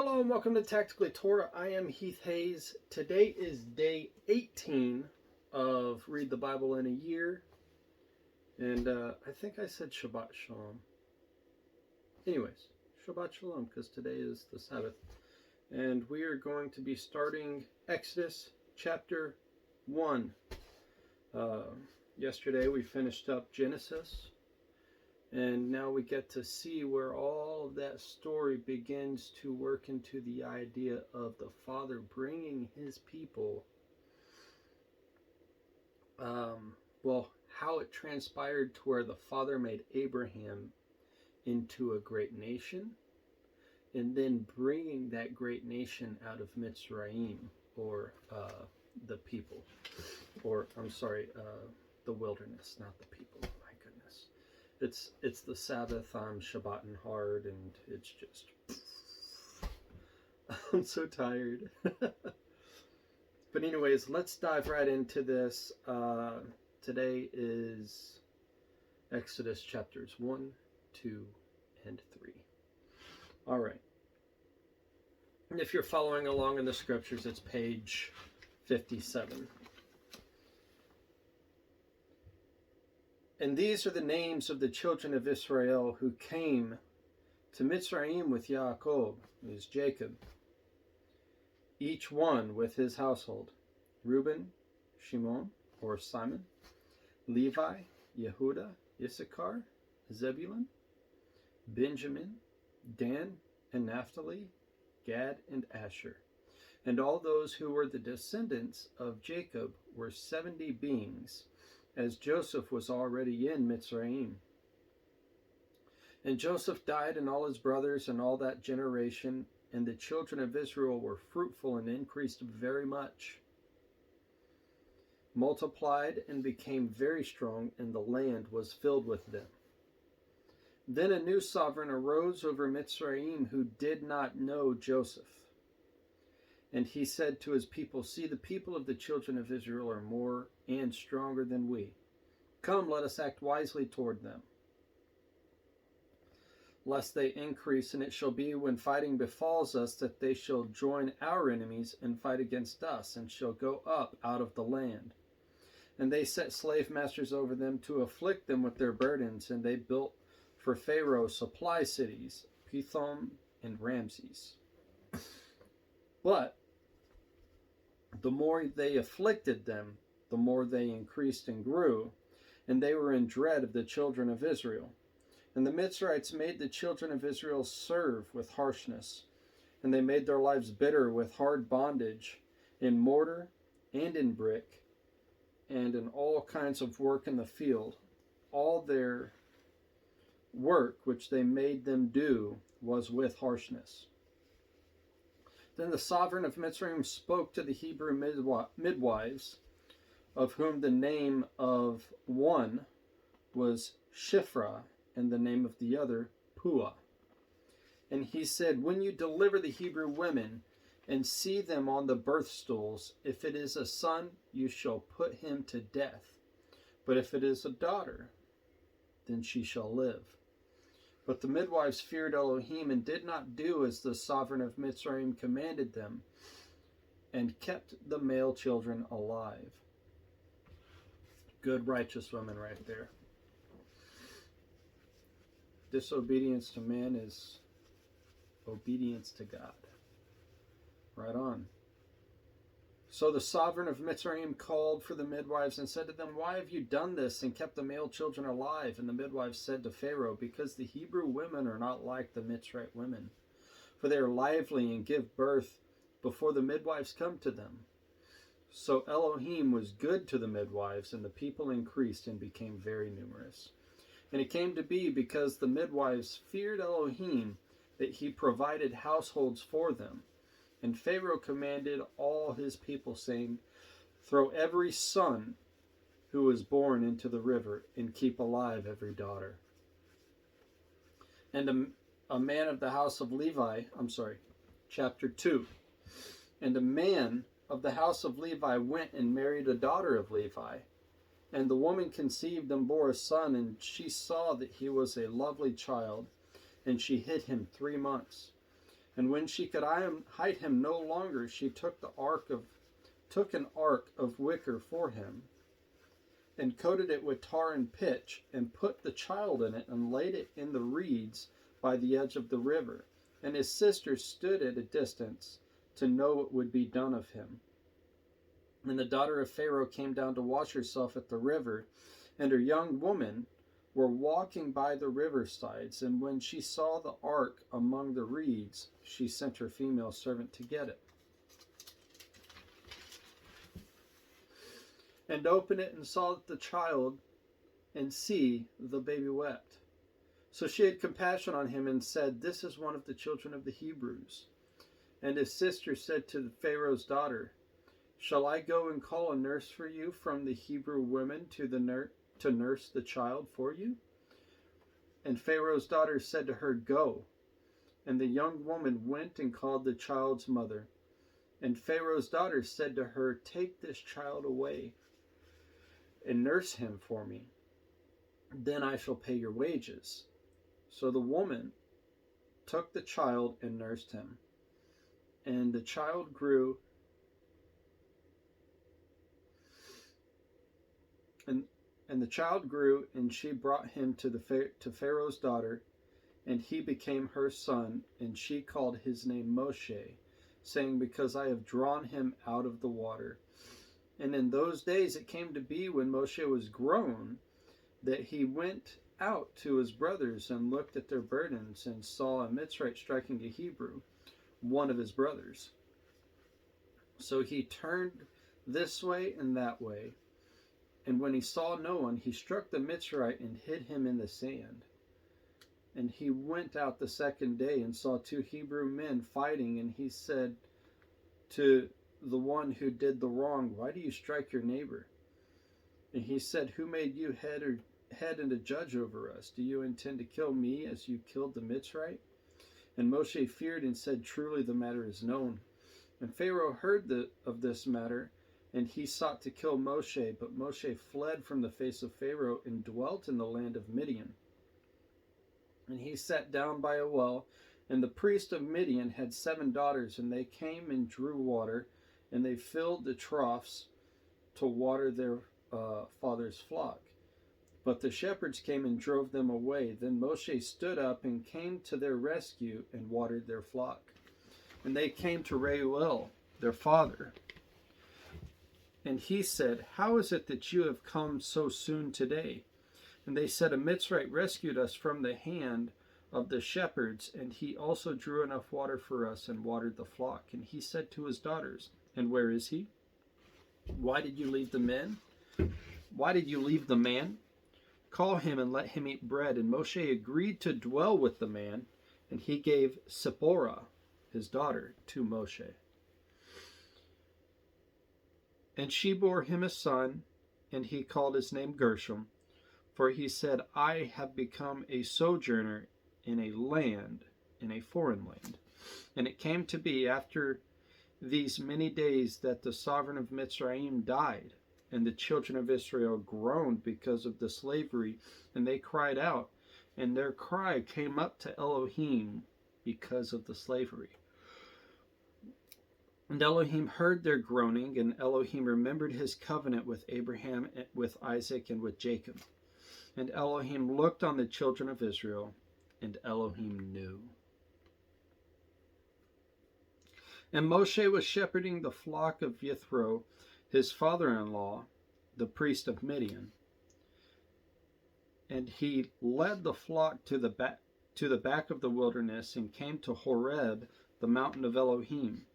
Shalom, welcome to Tactically Torah. I am Heath Hayes. Today is day 18 of Read the Bible in a Year. And I think I said Shabbat Shalom. Anyways, Shabbat Shalom, because today is the Sabbath. And we are going to be starting Exodus chapter 1. Yesterday we finished up Genesis. And now we get to see where all of that story begins to work into the idea of the Father bringing his people. How it transpired to where the Father made Abraham into a great nation, and then bringing that great nation out of Mitzrayim, or the people, or the wilderness, not the people. It's the Sabbath. I'm Shabbatin hard, and it's just I'm so tired. But anyways, let's dive right into this. Today is Exodus chapters 1, 2, and 3. All right. And if you're following along in the scriptures, it's page 57. And these are the names of the children of Israel who came to Mitzrayim with Yaakov, who is Jacob, each one with his household: Reuben, Shimon, or Simon, Levi, Yehuda, Issachar, Zebulun, Benjamin, Dan, and Naphtali, Gad, and Asher. And all those who were the descendants of Jacob were 70 beings, as Joseph was already in Mitzrayim. And Joseph died, and all his brothers, and all that generation, and the children of Israel were fruitful and increased very much, multiplied and became very strong, and the land was filled with them. Then a new sovereign arose over Mitzrayim who did not know Joseph. And he said to his people, "See, the people of the children of Israel are more and stronger than we. Come, let us act wisely toward them, lest they increase. And it shall be, when fighting befalls us, that they shall join our enemies and fight against us, and shall go up out of the land." And they set slave masters over them to afflict them with their burdens. And they built for Pharaoh supply cities, Pithom and Ramses. But the more they afflicted them, the more they increased and grew, and they were in dread of the children of Israel. And the Mitzrites made the children of Israel serve with harshness, and they made their lives bitter with hard bondage, in mortar and in brick, and in all kinds of work in the field. All their work which they made them do was with harshness. Then the sovereign of Mitzrayim spoke to the Hebrew midwives, of whom the name of one was Shiphrah, and the name of the other Puah. And he said, "When you deliver the Hebrew women, and see them on the birth stools, if it is a son, you shall put him to death. But if it is a daughter, then she shall live." But the midwives feared Elohim, and did not do as the sovereign of Mitzrayim commanded them, and kept the male children alive. Good, righteous women right there. Disobedience to man is obedience to God. Right on. So the sovereign of Mitzrayim called for the midwives and said to them, "Why have you done this and kept the male children alive?" And the midwives said to Pharaoh, "Because the Hebrew women are not like the Mitzrite women, for they are lively and give birth before the midwives come to them." So Elohim was good to the midwives, and the people increased and became very numerous. And it came to be, because the midwives feared Elohim, that he provided households for them. And Pharaoh commanded all his people, saying, "Throw every son who was born into the river, and keep alive every daughter." And a man of the house of Levi, chapter 2. And a man of the house of Levi went and married a daughter of Levi. And the woman conceived and bore a son, and she saw that he was a lovely child, and she hid him 3 months. And when she could hide him no longer, she took an ark of wicker for him, and coated it with tar and pitch, and put the child in it, and laid it in the reeds by the edge of the river. And his sister stood at a distance to know what would be done of him. And the daughter of Pharaoh came down to wash herself at the river, and her young women were walking by the riversides. And when she saw the ark among the reeds, she sent her female servant to get it, and opened it, and saw the child, and see, the baby wept. So she had compassion on him, and said, This is one of the children of the Hebrews. And his sister said to Pharaoh's daughter, Shall I go and call a nurse for you from the Hebrew women to nurse the child for you? And Pharaoh's daughter said to her, Go. And the young woman went and called the child's mother. And Pharaoh's daughter said to her, Take this child away and nurse him for me. Then I shall pay your wages. So the woman took the child and nursed him. And the child grew, and the child grew, and she brought him to Pharaoh's daughter, and he became her son, and she called his name Moshe, saying, Because I have drawn him out of the water. And in those days it came to be, when Moshe was grown, that he went out to his brothers and looked at their burdens, and saw a Mitzrite striking a Hebrew, one of his brothers. So he turned this way and that way, and when he saw no one, he struck the Mitzrite and hid him in the sand. And he went out the second day and saw two Hebrew men fighting, and he said to the one who did the wrong, Why do you strike your neighbor? And he said, Who made you head and a judge over us? Do you intend to kill me as you killed the Mitzrite? And Moshe feared and said, Truly the matter is known. And Pharaoh heard of this matter, and he sought to kill Moshe. But Moshe fled from the face of Pharaoh and dwelt in the land of Midian. And he sat down by a well, and the priest of Midian had 7 daughters, and they came and drew water, and they filled the troughs to water their father's flock. But the shepherds came and drove them away. Then Moshe stood up and came to their rescue and watered their flock. And they came to Reuel, their father. And he said, How is it that you have come so soon today? And they said, A Mitzrite rescued us from the hand of the shepherds, and he also drew enough water for us and watered the flock. And he said to his daughters, And where is he? Why did you leave the men? Why did you leave the man? Call him and let him eat bread. And Moshe agreed to dwell with the man, and he gave Zipporah, his daughter, to Moshe. And she bore him a son, and he called his name Gershom, for he said, I have become a sojourner in a foreign land. And it came to be after these many days that the sovereign of Mitzrayim died, and the children of Israel groaned because of the slavery, and they cried out, and their cry came up to Elohim because of the slavery. And Elohim heard their groaning, and Elohim remembered his covenant with Abraham, with Isaac, and with Jacob. And Elohim looked on the children of Israel, and Elohim knew. And Moshe was shepherding the flock of Yithro, his father-in-law, the priest of Midian. And he led the flock to the back of the wilderness, and came to Horeb, the mountain of Elohim.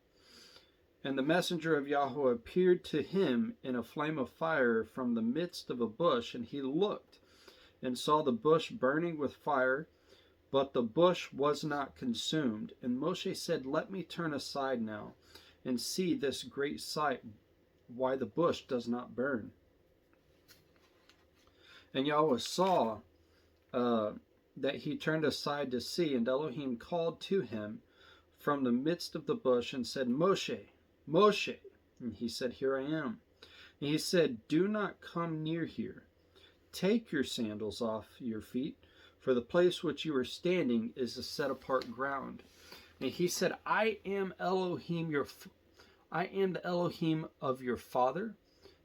And the messenger of Yahweh appeared to him in a flame of fire from the midst of a bush, and he looked and saw the bush burning with fire, but the bush was not consumed. And Moshe said, Let me turn aside now and see this great sight, why the bush does not burn. And Yahweh saw that he turned aside to see, and Elohim called to him from the midst of the bush and said, Moshe, Moshe. And he said, Here I am. And he said, Do not come near here. Take your sandals off your feet, for the place which you are standing is a set apart ground. And he said, I am I am the Elohim of your father,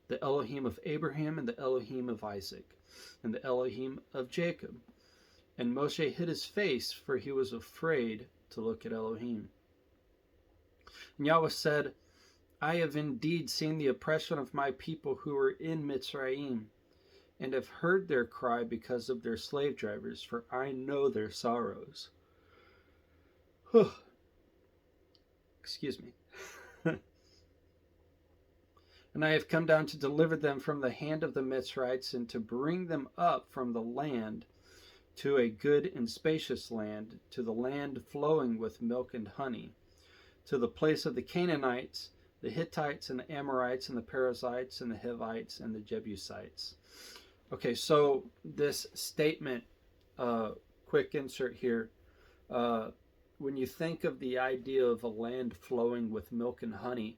the Elohim of Abraham, and the Elohim of Isaac, and the Elohim of Jacob. And Moshe hid his face, for he was afraid to look at Elohim. And Yahweh said, I have indeed seen the oppression of my people who are in Mitzrayim, and have heard their cry because of their slave drivers, for I know their sorrows. Excuse me. And I have come down to deliver them from the hand of the Mitzrites, and to bring them up from the land to a good and spacious land, to the land flowing with milk and honey, to the place of the Canaanites, the Hittites, and the Amorites, and the Perizzites, and the Hivites, and the Jebusites. Okay, so this statement, quick insert here, when you think of the idea of a land flowing with milk and honey,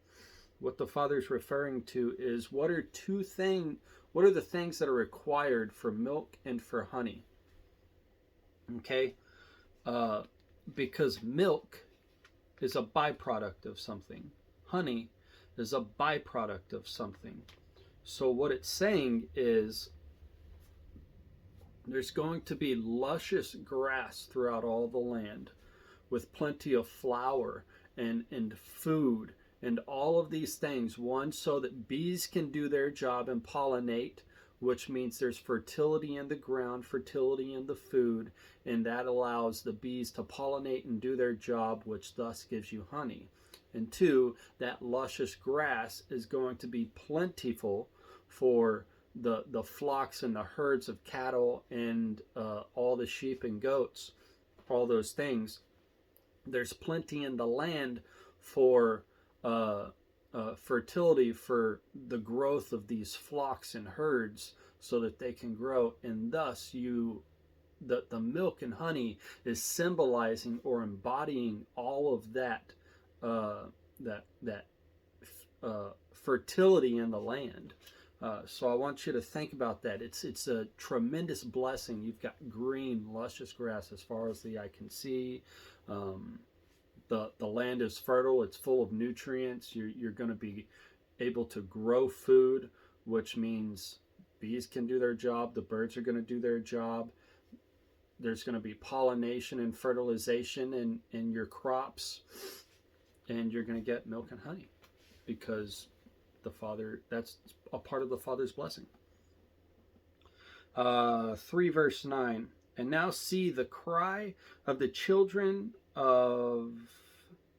what the Father's referring to is what are the things that are required for milk and for honey? Okay, because milk is a byproduct of something. Honey is a byproduct of something. So what it's saying is there's going to be luscious grass throughout all the land with plenty of flour and food and all of these things. One, so that bees can do their job and pollinate, which means there's fertility in the ground, fertility in the food, and that allows the bees to pollinate and do their job, which thus gives you honey. And two, that luscious grass is going to be plentiful for the flocks and the herds of cattle and all the sheep and goats, all those things. There's plenty in the land for fertility, for the growth of these flocks and herds, so that they can grow, and thus the milk and honey is symbolizing or embodying all of that fertility in the land. So I want you to think about that. It's a tremendous blessing. You've got green, luscious grass as far as the eye can see. The land is fertile. It's full of nutrients. You're going to be able to grow food, which means bees can do their job. The birds are going to do their job. There's going to be pollination and fertilization in your crops, and you're going to get milk and honey, because that's a part of the Father's blessing. 3 verse 9. And now see, the cry of the children of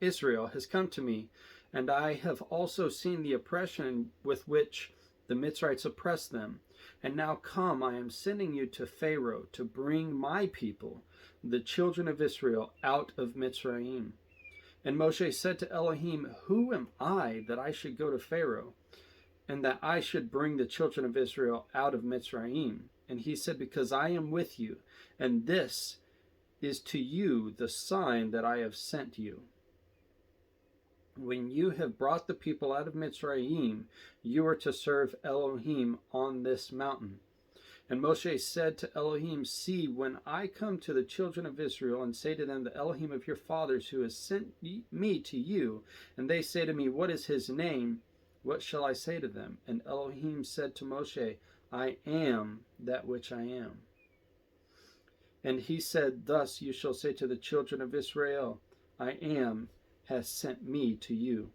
Israel has come to me, and I have also seen the oppression with which the Mitzrites oppress them. And now come, I am sending you to Pharaoh to bring my people, the children of Israel, out of Mitzrayim. And Moshe said to Elohim, who am I that I should go to Pharaoh, and that I should bring the children of Israel out of Mitzrayim? And he said, because I am with you, and this is to you the sign that I have sent you. When you have brought the people out of Mitzrayim, you are to serve Elohim on this mountain. And Moshe said to Elohim, see, when I come to the children of Israel and say to them, the Elohim of your fathers who has sent me to you, and they say to me, what is his name? What shall I say to them? And Elohim said to Moshe, I am that which I am. And he said, thus you shall say to the children of Israel, I am has sent me to you.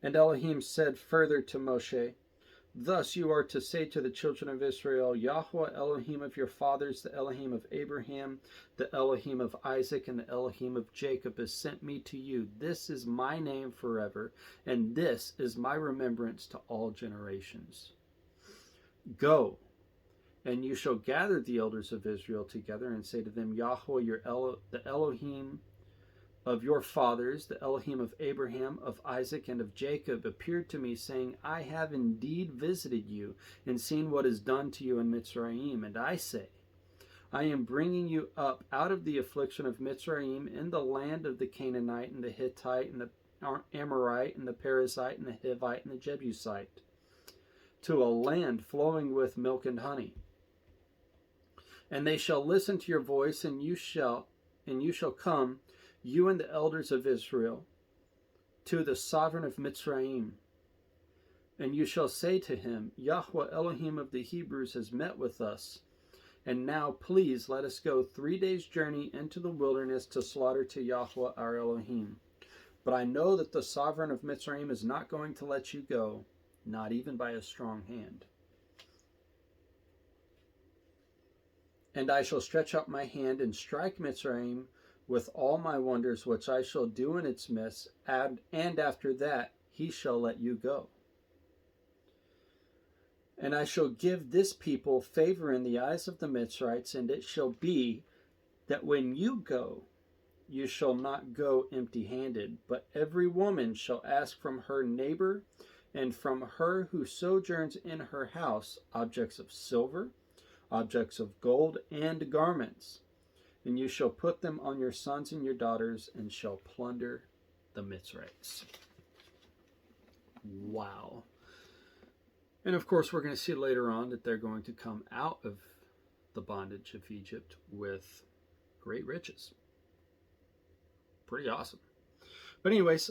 And Elohim said further to Moshe, thus you are to say to the children of Israel, Yahweh Elohim of your fathers, the Elohim of Abraham, the Elohim of Isaac, and the Elohim of Jacob has sent me to you. This is my name forever, and this is my remembrance to all generations. Go, and you shall gather the elders of Israel together and say to them, Yahweh, the Elohim of your fathers, the Elohim of Abraham, of Isaac, and of Jacob, appeared to me, saying, I have indeed visited you and seen what is done to you in Mitzrayim. And I say, I am bringing you up out of the affliction of Mitzrayim in the land of the Canaanite and the Hittite and the Amorite and the Perizzite and the Hivite and the Jebusite, to a land flowing with milk and honey. And they shall listen to your voice, and you shall come you and the elders of Israel, to the sovereign of Mitzrayim. And you shall say to him, Yahweh Elohim of the Hebrews has met with us. And now please let us go 3 days' journey into the wilderness to slaughter to Yahweh our Elohim. But I know that the sovereign of Mitzrayim is not going to let you go, not even by a strong hand. And I shall stretch out my hand and strike Mitzrayim with all my wonders which I shall do in its midst, and after that he shall let you go. And I shall give this people favor in the eyes of the Mitzrites, and it shall be that when you go, you shall not go empty-handed, but every woman shall ask from her neighbor and from her who sojourns in her house objects of silver, objects of gold, and garments. And you shall put them on your sons and your daughters, and shall plunder the Mitzrites. Wow. And of course, we're going to see later on that they're going to come out of the bondage of Egypt with great riches. Pretty awesome. But anyways,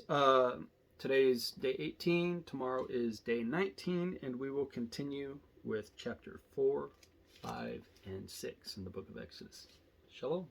today's day 18, tomorrow is day 19, and we will continue with chapter 4, 5, and 6 in the book of Exodus. Shalom.